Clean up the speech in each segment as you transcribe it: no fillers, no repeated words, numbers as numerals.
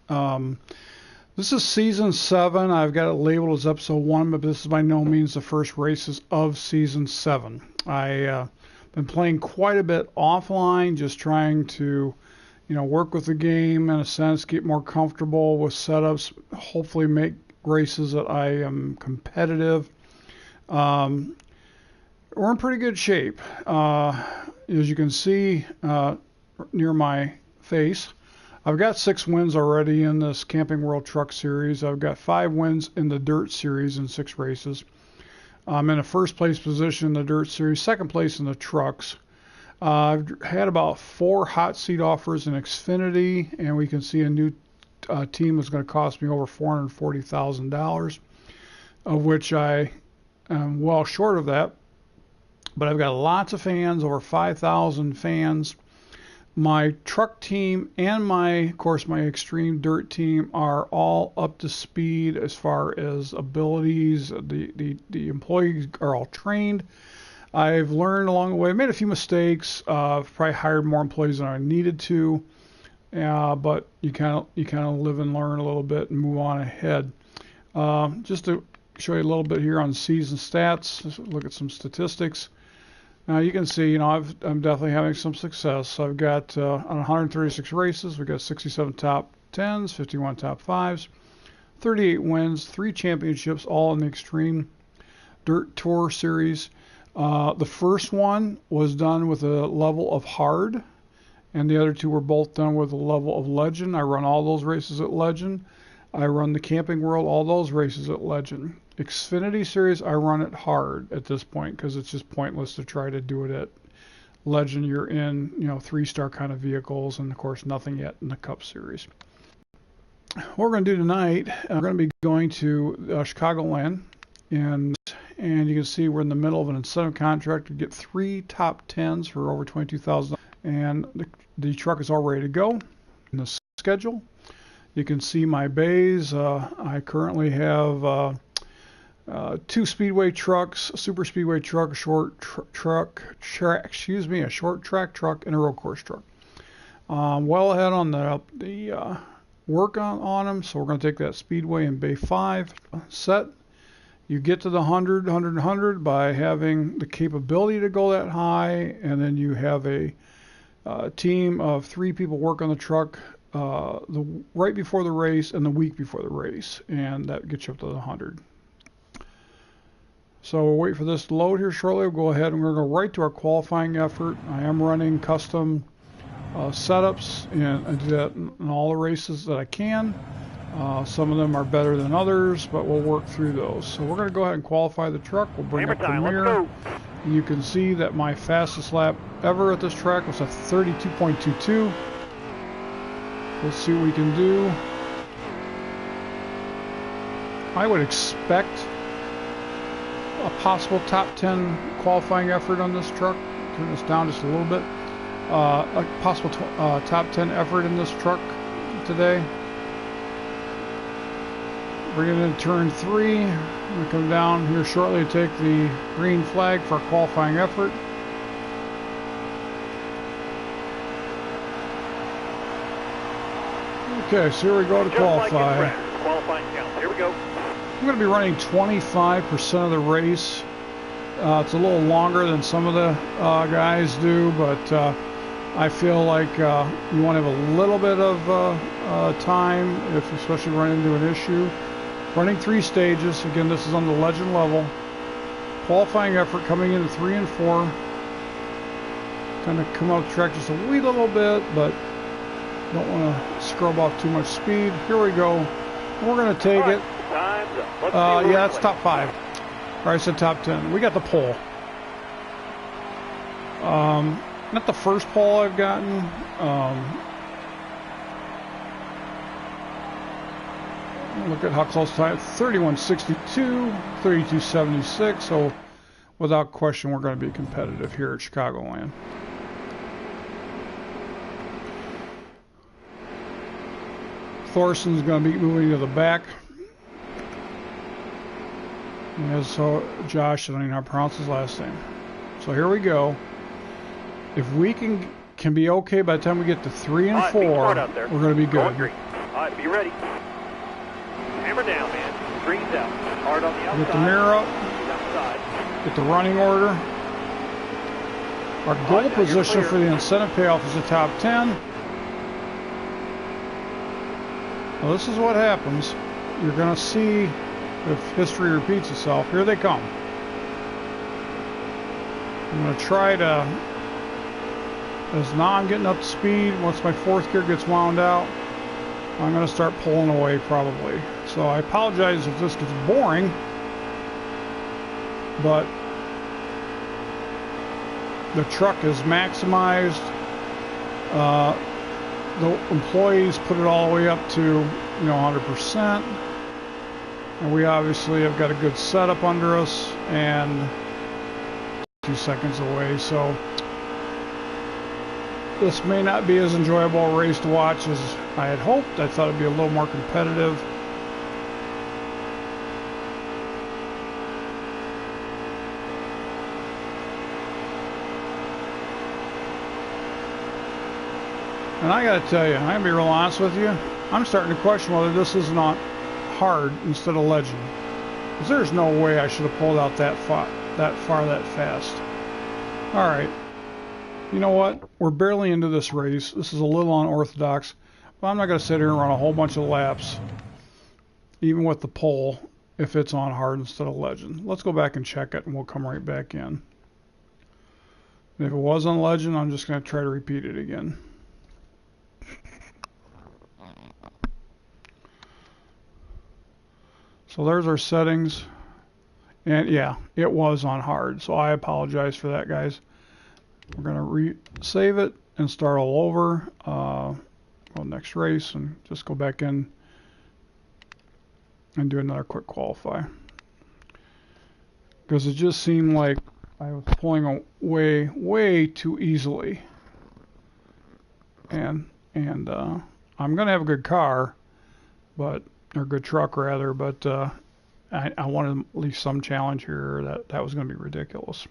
Um, this is season 7. I've got it labeled as episode 1, but this is by no means the first races of season 7. I've been playing quite a bit offline, just trying to, work with the game in a sense, get more comfortable with setups, hopefully make races that I am competitive. We're in pretty good shape. As you can see near my face, I've got 6 wins already in this Camping World Truck Series. I've got 5 wins in the Dirt Series in 6 races. I'm in a first place position in the Dirt Series, second place in the Trucks. I've had about 4 hot seat offers in Xfinity, and we can see a new team that's going to cost me over $440,000, of which I am well short of that. But I've got lots of fans, over 5,000 fans. My truck team and of course, my extreme dirt team are all up to speed as far as abilities. The employees are all trained. I've learned along the way. I made a few mistakes. I've probably hired more employees than I needed to. But you kind of live and learn a little bit and move on ahead. Just to show you a little bit here on season stats. Let's look at some statistics. Now you can see, I'm definitely having some success. I've got on 136 races, we've got 67 top 10s, 51 top 5s, 38 wins, 3 championships, all in the Extreme Dirt Tour Series. The first one was done with a level of hard, and the other 2 were both done with a level of legend. I run all those races at legend. I run the Camping World, all those races at legend. Xfinity Series, I run it hard at this point because it's just pointless to try to do it at legend. You're in, 3-star kind of vehicles, and of course nothing yet in the Cup Series. What we're going to do tonight, we're going to be going to Chicagoland, and you can see we're in the middle of an incentive contract to get 3 top 10s for over $22,000, and the truck is all ready to go in the schedule. You can see my bays. I currently have 2 speedway trucks, a super speedway truck, a short track truck, and a road course truck. Well ahead on the work on them, so we're going to take that speedway in bay 5 set. You get to the 100 by having the capability to go that high, and then you have a team of 3 people work on the truck right before the race and the week before the race, and that gets you up to the 100. So we'll wait for this to load here shortly. We'll go ahead and we're going to go right to our qualifying effort. I am running custom setups, and I do that in all the races that I can. Some of them are better than others, but we'll work through those. So we're going to go ahead and qualify the truck. We'll bring up the mirror. You can see that my fastest lap ever at this track was a 32.22. Let's see what we can do. I would expect a possible top 10 qualifying effort on this truck. Turn this down just a little bit. A possible top 10 effort in this truck today. Bringing in turn 3. We come down here shortly to take the green flag for our qualifying effort. Okay, so here we go to qualify. Qualifying count. Here we go. I'm going to be running 25% of the race. It's a little longer than some of the guys do, but I feel like you want to have a little bit of time, especially running into an issue. Running 3 stages. Again, this is on the legend level. Qualifying effort coming into 3 and 4. Kind of come out the track just a wee little bit, but don't want to scrub off too much speed. Here we go. We're going to take it. Yeah, that's top 5. Or I said top 10. We got the pole. Not the first pole I've gotten. Look at how close to it. 31.62, 32.76. So without question, we're going to be competitive here at Chicagoland. Thorson's going to be moving to the back. And so Josh, I don't even know how to pronounce his last name. So here we go. If we can be okay by the time we get to 3 and 4, we're going to be good. outside. Be ready. Hammer down, man. Green's out. Hard on the outside. Get the mirror up. He's outside. Get the running order. Our goal position for the incentive payoff is the top 10. Well, this is what happens. You're going to see if history repeats itself. Here they come. I'm going to try to, as now I'm getting up to speed, once my fourth gear gets wound out, I'm going to start pulling away probably. So I apologize if this gets boring, but the truck is maximized. The employees put it all the way up to 100%, and we obviously have got a good setup under us and 2 seconds away. So this may not be as enjoyable a race to watch as I had hoped. I thought it'd be a little more competitive. And I gotta tell you, I'm gonna be real honest with you, I'm starting to question whether this is not hard instead of legend. Because there's no way I should have pulled out that far that fast. Alright. You know what? We're barely into this race. This is a little unorthodox. But I'm not gonna sit here and run a whole bunch of laps, even with the pole, if it's on hard instead of legend. Let's go back and check it and we'll come right back in. And if it was on legend, I'm just gonna try to repeat it again. So there's our settings, and yeah, it was on hard, so I apologize for that, guys. We're gonna save it and start all over. Well, next race, and just go back in and do another quick qualify, because it just seemed like I was pulling away way too easily, and I'm gonna have a good car, but or good truck rather, but I wanted at least some challenge here. That was going to be ridiculous.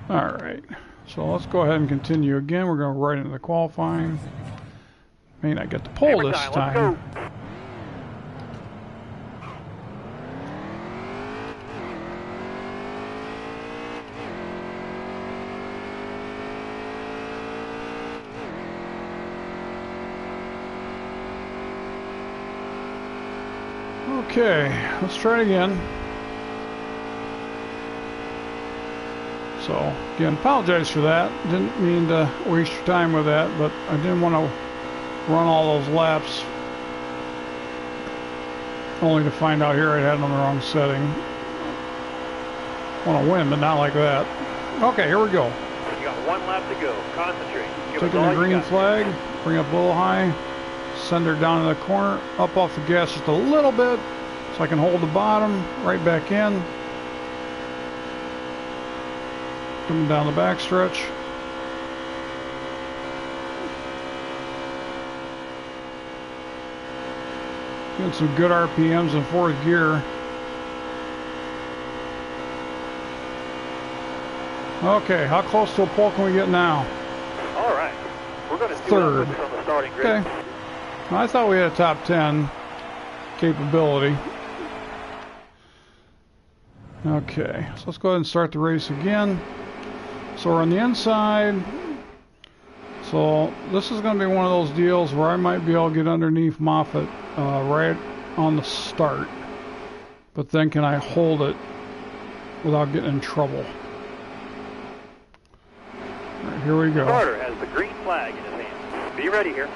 All right, so let's go ahead and continue again. We're going to right into the qualifying. May not get the pole this time. Okay, let's try it again. So, again, apologize for that. Didn't mean to waste your time with that, but I didn't want to run all those laps only to find out here I had it on the wrong setting. I want to win, but not like that. Okay, here we go. You got 1 lap to go. Concentrate. Taking the green flag, bring up a little high, send her down to the corner, up off the gas just a little bit, so I can hold the bottom, right back in. Coming down the back stretch. Getting some good RPMs in fourth gear. Okay, how close to a pole can we get now? All right. We're going to see third. on the starting grid. Okay. I thought we had a top 10 capability. Okay, so let's go ahead and start the race again. So we're on the inside. So this is going to be one of those deals where I might be able to get underneath Moffat right on the start. But then can I hold it without getting in trouble? All right, here we go. Starter has the green flag in his hand. Be ready here.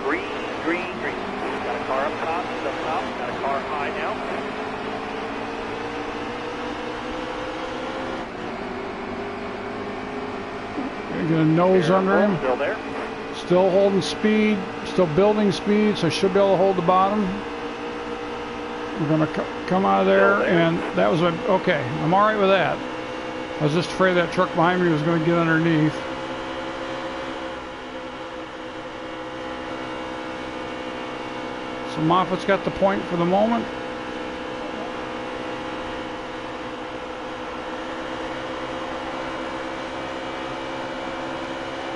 Green, green, green. Got a car up top, he's up top. Got a car high now. Get a nose under him. Still there. Still holding speed. Still building speed, so I should be able to hold the bottom. We're going to come out of there, and that was okay. I'm all right with that. I was just afraid that truck behind me was going to get underneath. So Moffat's got the point for the moment.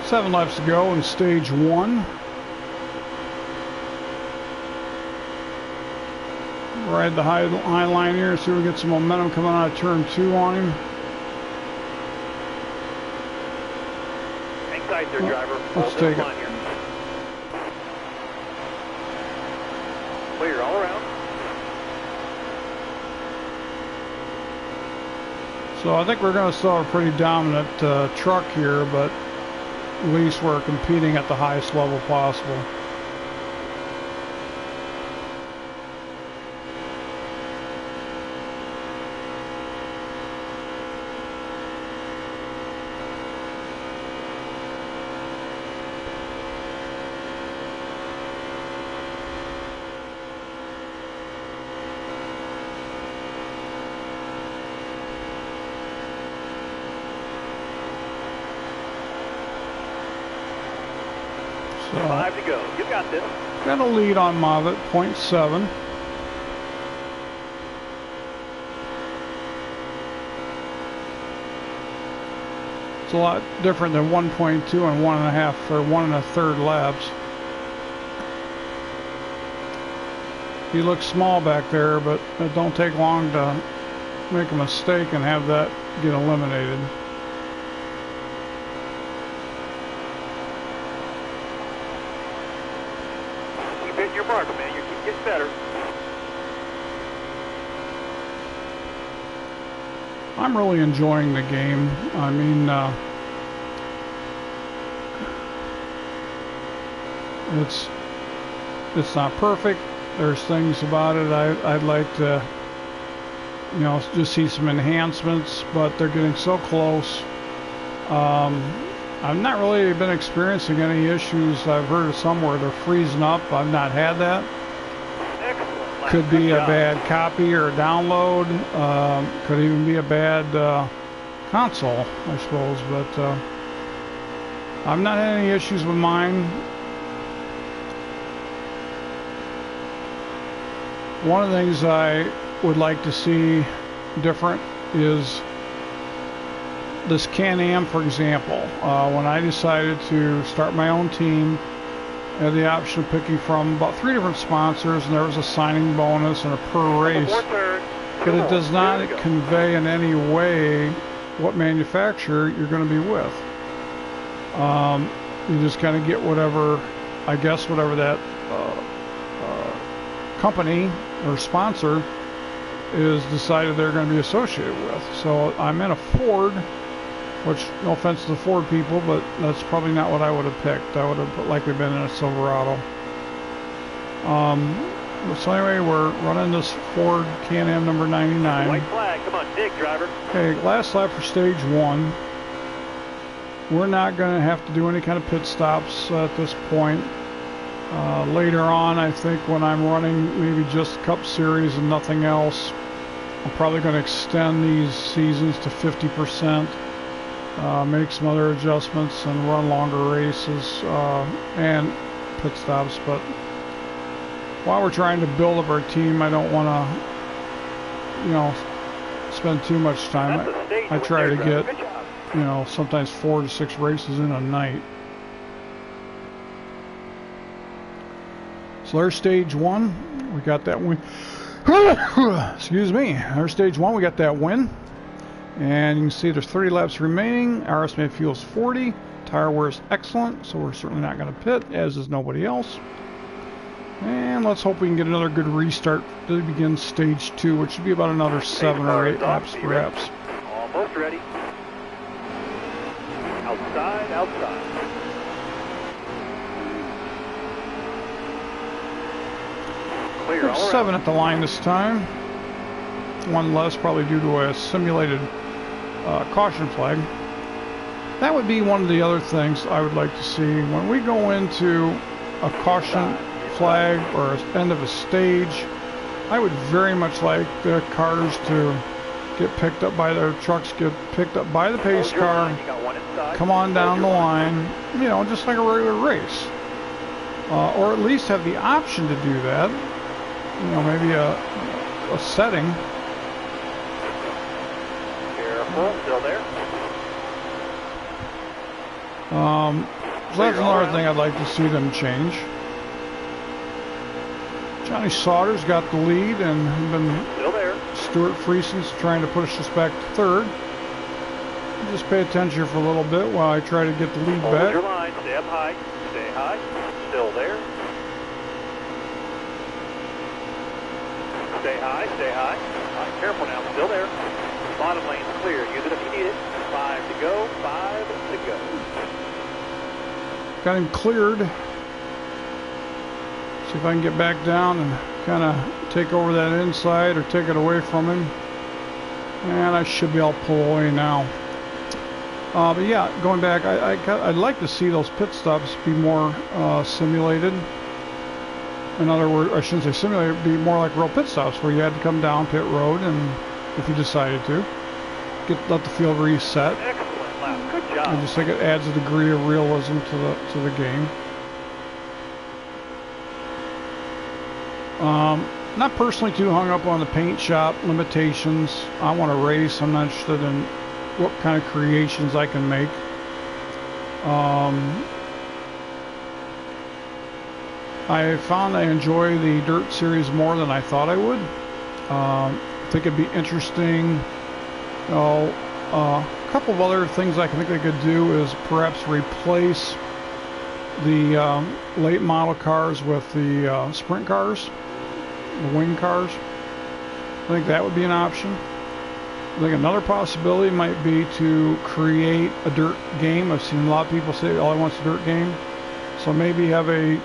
7 laps to go in stage 1. Ride the high line here, see if we get some momentum coming out of turn 2 on him. Hang tight there, driver. Let's take it. Here. Clear all around. So I think we're going to still have a pretty dominant truck here, but at least we're competing at the highest level possible. So, 5 to go. You got this. got a lead on Mavitt, 0.7. It's a lot different than 1.2 and 1.5 or 1 1/3 laps. He looks small back there, but it don't take long to make a mistake and have that get eliminated. Keep hitting your mark, man. You keep getting better. I'm really enjoying the game. I mean, it's not perfect. There's things about it I'd like to, you know, just see some enhancements, but they're getting so close. I've not really been experiencing any issues. I've heard of some where they're freezing up. I've not had that. Excellent. Could be a bad copy or a download. Could even be a bad console, I suppose. But I've not had any issues with mine. One of the things I would like to see different is this Can-Am, for example. When I decided to start my own team, I had the option of picking from about 3 different sponsors, and there was a signing bonus and a per race. But it does not convey in any way what manufacturer you're going to be with. You just kind of get whatever, I guess, whatever that company or sponsor is decided they're going to be associated with. So I'm in a Ford, which, no offense to the Ford people, but that's probably not what I would have picked. I would have likely been in a Silverado. So anyway, we're running this Ford Can-Am number 99. White flag. Come on, dig, driver. Okay, last lap for stage 1. We're not going to have to do any kind of pit stops at this point. Later on, I think when I'm running maybe just Cup Series and nothing else, I'm probably going to extend these seasons to 50%, make some other adjustments and run longer races and pit stops. But while we're trying to build up our team, I don't want to, you know, spend too much time. I try to get, you know, sometimes 4 to 6 races in a night. So there's stage 1. We got that win. Excuse me. There's stage 1. We got that win. And you can see there's 30 laps remaining. Our estimated fuel is 40. Tire wear is excellent, so we're certainly not going to pit, as is nobody else. And let's hope we can get another good restart to begin stage 2, which should be about another 7 or 8 laps perhaps. Almost ready. Outside, outside. Clear all 7 around. at the line this time. 1 less, probably due to a simulated caution flag. That would be one of the other things I would like to see when we go into a caution flag or end of a stage. I would very much like the cars to get picked up by their trucks, get picked up by the pace car, come on down the line, you know, just like a regular race. Or at least have the option to do that. You know, maybe a setting. Careful, still there. So that's another thing I'd like to see them change. Johnny Sauter's got the lead, and Still there. Stuart Friesen's trying to push us back to third. Just pay attention for a little bit while I try to get the lead Hold back. your line. Stay up high. Stay high. Still there. Stay high. Stay high. All right, careful now. Still there. Bottom lane's clear. Use it if you need it. 5 to go. 5 to go. Got him cleared. See if I can get back down and kind of take over that inside or take it away from him. And I should be able to pull away now. But yeah, going back, I'd like to see those pit stops be more simulated. In other words, I shouldn't say simulated, be more like real pit stops where you had to come down pit road, and if you decided to, let the field reset. Excellent lap. Good job. I just think it adds a degree of realism to the game. Not personally too hung up on the paint shop limitations. I want to race. I'm not interested in what kind of creations I can make. I found I enjoy the Dirt Series more than I thought I would. I think it'd be interesting. A couple of other things I think they could do is perhaps replace the late model cars with the sprint cars, the wing cars. I think that would be an option. I think another possibility might be to create a dirt game. I've seen a lot of people say all I want is a dirt game. So maybe have a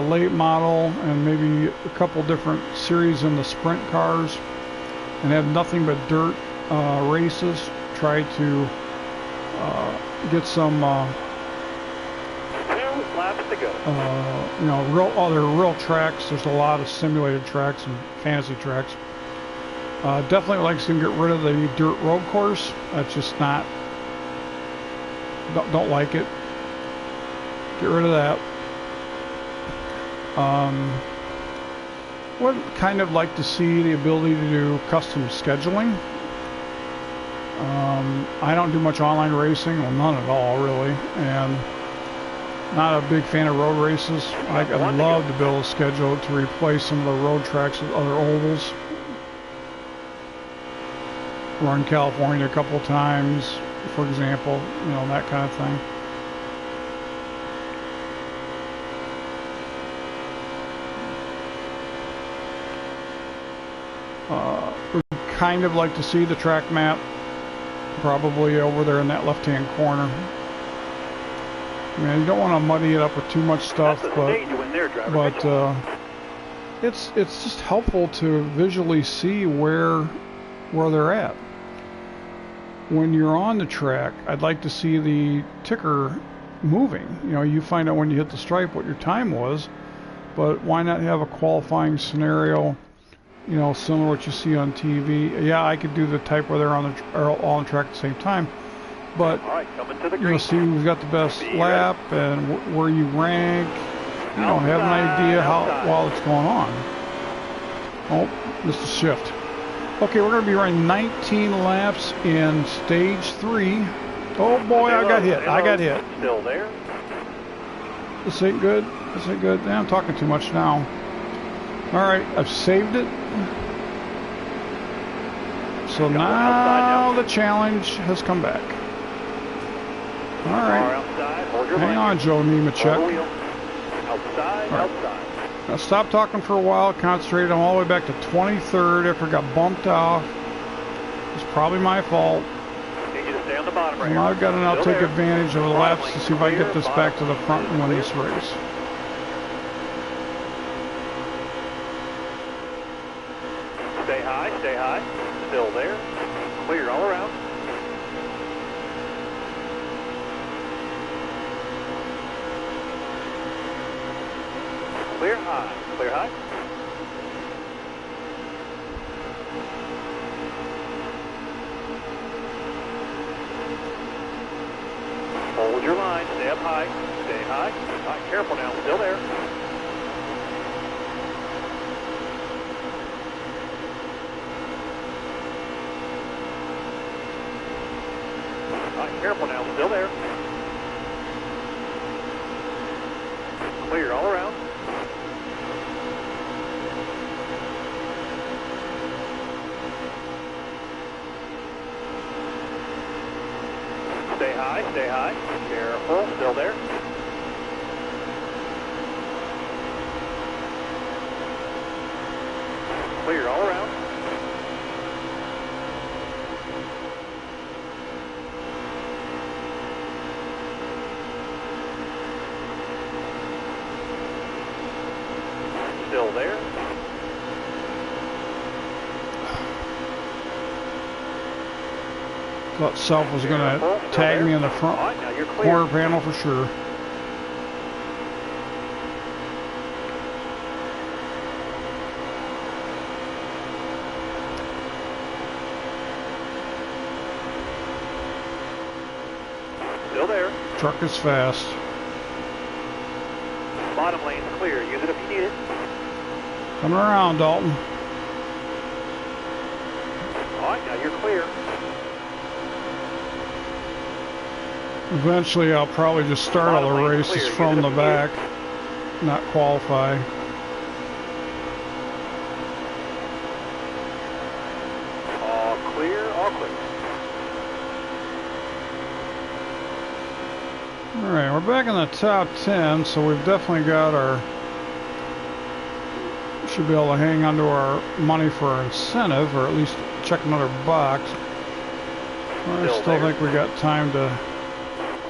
late model and maybe a couple different series in the sprint cars and have nothing but dirt races. Try to get some 2 laps to go. real tracks. There's a lot of simulated tracks and fantasy tracks. Definitely like to get rid of the dirt road course. That's just not, don't like it. Get rid of that. Would kind of like to see the ability to do custom scheduling. I don't do much online racing, well, none at all really, and not a big fan of road races. I'd love to build a schedule to replace some of the road tracks with other ovals. Run California a couple of times, for example, that kind of thing. Would kind of like to see the track map probably over there in that left-hand corner. You don't want to muddy it up with too much stuff, it's just helpful to visually see where they're at. When you're on the track, I'd like to see the ticker moving. You find out when you hit the stripe what your time was, but why not have a qualifying scenario, similar to what you see on TV? Yeah, I could do the type where they're all on the track at the same time, but see who's got the best lap and where you rank. Have an idea while it's going on. Oh, missed a shift. Okay, we're going to be running 19 laps in stage 3. Oh boy, I got hit. Still there. This ain't good. Yeah, I'm talking too much now. Alright, I've saved it. So now the challenge has come back. Alright. Hang on, Joe Nemechek. Outside. Now stop talking for a while, concentrate. I'm all the way back to 23rd after I got bumped off. It's probably my fault. Need you to stay on the bottom right here. I've got to now take advantage of the laps to see if I can get this back to the front and win this race. Stay high. Still there. Clear all around. Clear high. Hold your line. Stay up high. Stay high. All right, careful now. Still there. All right, careful now. Still there. high, stay high. Careful, still there. Clear all around. Still there. Thought Self was going to tag me in the front corner panel for sure. Still there. Truck is fast. Bottom lane's clear. Use it if you need it. Coming around, Dalton. All right, now you're clear. Eventually, I'll probably just start all the races from the back, not qualify. All clear, all clear. All right, we're back in the top 10, so we've definitely got our... Should be able to hang on to our money for our incentive, or at least check another box. I still think we got time to...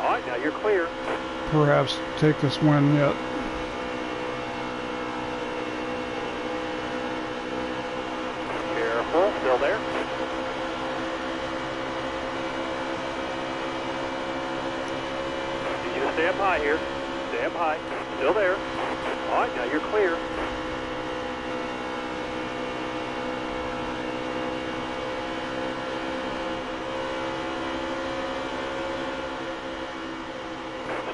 All right, now you're clear. Perhaps take this win yet. Careful, still there. Need you to stay up high here. Stay up high. Still there. All right, now you're clear.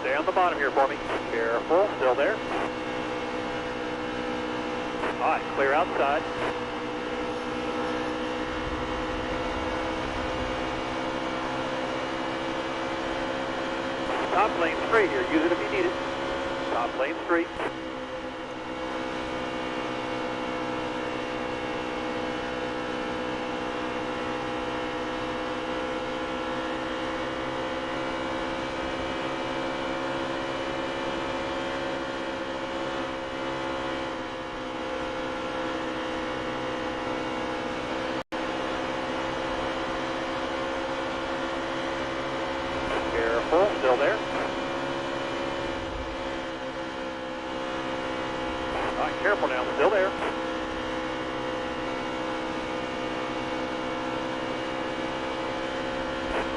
Stay on the bottom here for me. Careful, still there. All right, clear outside. Top lane straight here. Use it if you need it. Top lane straight. Careful, still there. All right, careful now, still there.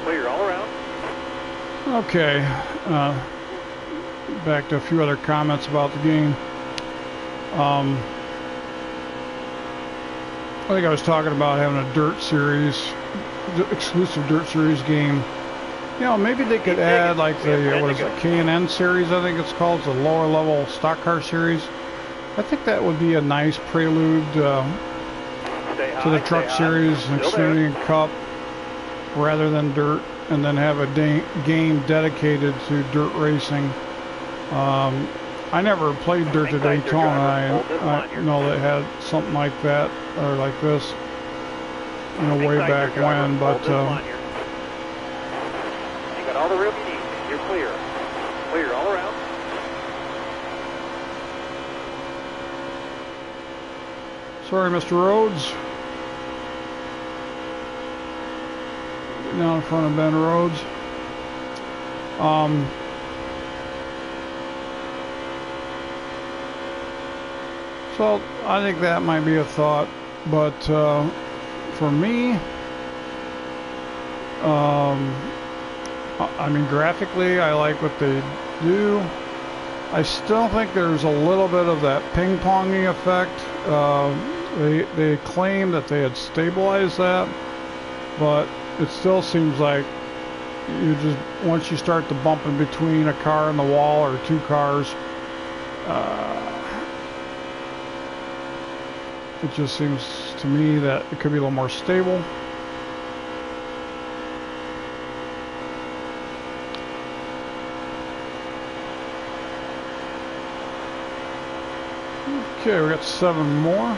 Clear all around. Okay, back to a few other comments about the game. I think I was talking about having a dirt series, exclusive dirt series game. You know, maybe they could add like the, what is it, K&N series, I think it's called, the lower level stock car series. I think that would be a nice prelude to the truck series, Xfinity and Cup, rather than dirt, and then have a game dedicated to dirt racing. I never played dirt to Daytona. I know they had something like that, or like this, you know, way back when, but all the room you need. You're clear. Clear all around. Sorry, Mr. Rhodes. Getting down in front of Ben Rhodes. So I think that might be a thought, but for me, I mean, graphically, I like what they do. I still think there's a little bit of that ping-ponging effect. They claim that they had stabilized that, but it still seems like you just, once you start to bump in between a car and the wall or two cars, it just seems to me that it could be a little more stable. Okay, we got 7 more.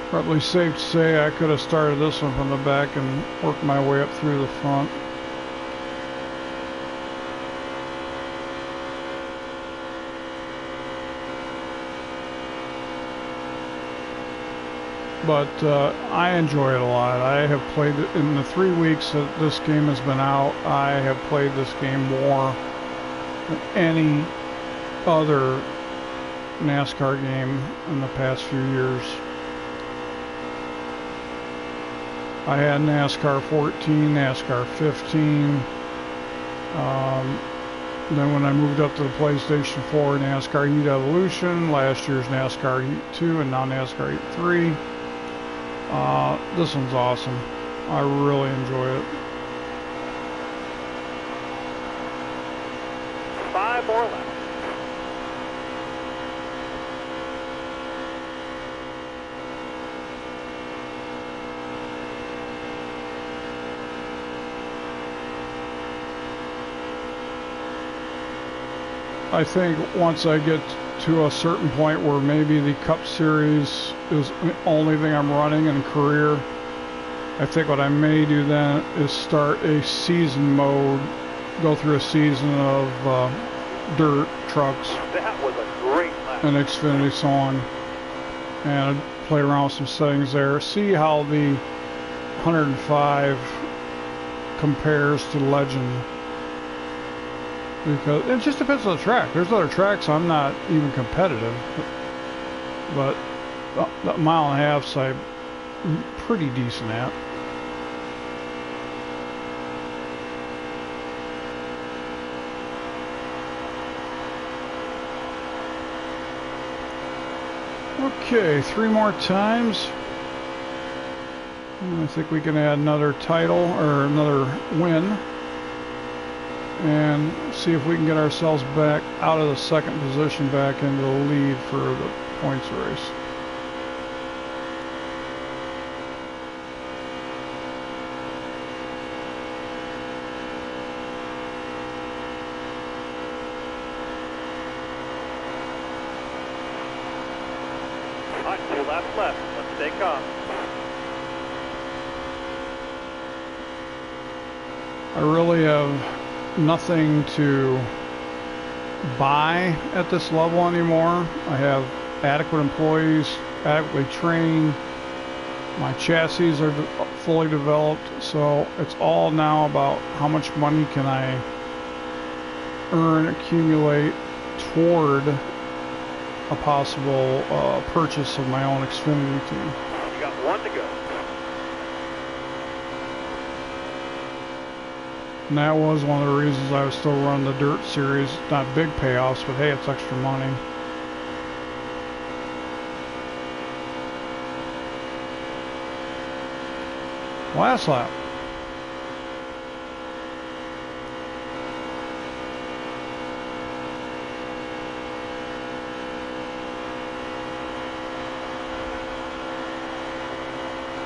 Probably safe to say I could have started this one from the back and worked my way up through the front. But I enjoy it a lot. I have played it in the 3 weeks that this game has been out. I have played this game more than any other NASCAR game in the past few years. I had NASCAR 14, NASCAR 15. Then when I moved up to the PlayStation 4, NASCAR Heat Evolution, last year's NASCAR Heat 2, and now NASCAR Heat 3. This one's awesome. I really enjoy it. 5 more laps. I think once I get to a certain point where maybe the Cup Series is the only thing I'm running in career, I think what I may do then is start a season mode, go through a season of dirt trucks That was a great lap. and Xfinity, so on, and play around with some settings there, see how the 105 compares to Legend. Because it just depends on the track. There's other tracks I'm not even competitive, but the mile and a half I'm pretty decent at. Okay, 3 more times. I think we can add another title or another win. And see if we can get ourselves back out of the second position back into the lead for the points race. All right, 2 laps left. Let's stay calm. I really have nothing to buy at this level anymore. I have adequate employees, adequately trained. My chassis are fully developed, so it's all now about how much money can I earn, accumulate toward a possible purchase of my own Xfinity team. You got 1 to go. And that was one of the reasons I was still running the Dirt Series. Not big payoffs, but hey, it's extra money. Last lap.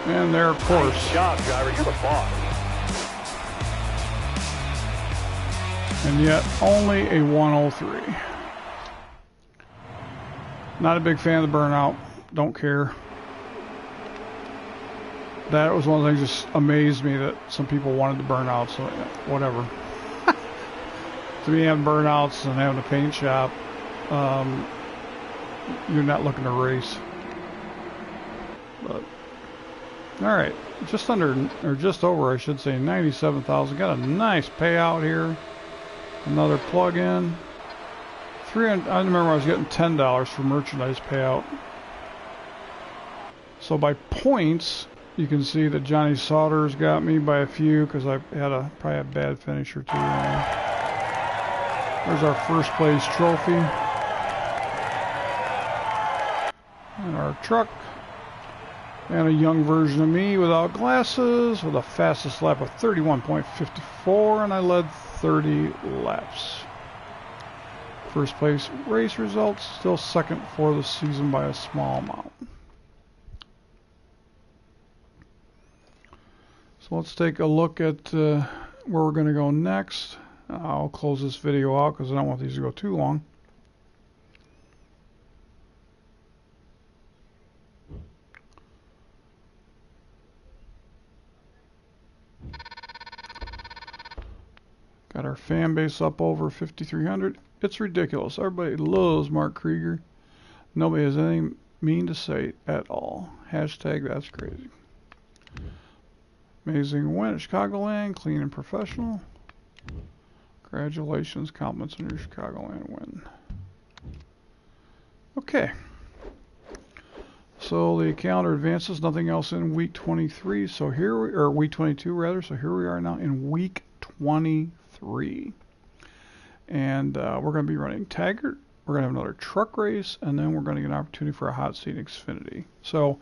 And there, of course. Nice job, driver. You're the boss. And yet only a 103. Not a big fan of the burnout. Don't care. That was one of the things that just amazed me, that some people wanted the burnout, so yeah, whatever. To me, having burnouts and having a paint shop, you're not looking to race. But all right, just under, or just over, I should say, 97,000. Got a nice payout here. Another plug-in. I remember I was getting $10 for merchandise payout. So by points, you can see that Johnny Sauter's got me by a few, because I had probably a bad finish or two. There's our first place trophy. And our truck. And a young version of me without glasses, with a fastest lap of 31.54, and I led 30 laps. First place race results, still second for the season by a small amount. So let's take a look at where we're going to go next. I'll close this video out because I don't want these to go too long. Got our fan base up over 5,300. It's ridiculous. Everybody loves Mark Krieger. Nobody has anything mean to say at all. Hashtag that's crazy. Amazing win at Chicagoland. Clean and professional. Congratulations. Compliments on your Chicagoland win. Okay. So the calendar advances. Nothing else in week 23. So here we or week 22 rather. So here we are now in week 23. And we're going to be running Taggart. We're going to have another truck race, and then we're going to get an opportunity for a hot seat in Xfinity. So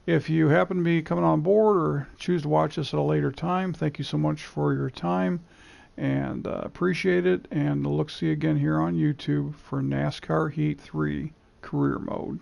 if you happen to be coming on board or choose to watch this at a later time, thank you so much for your time, and appreciate it. And look, see you again here on YouTube for NASCAR Heat 3 Career Mode.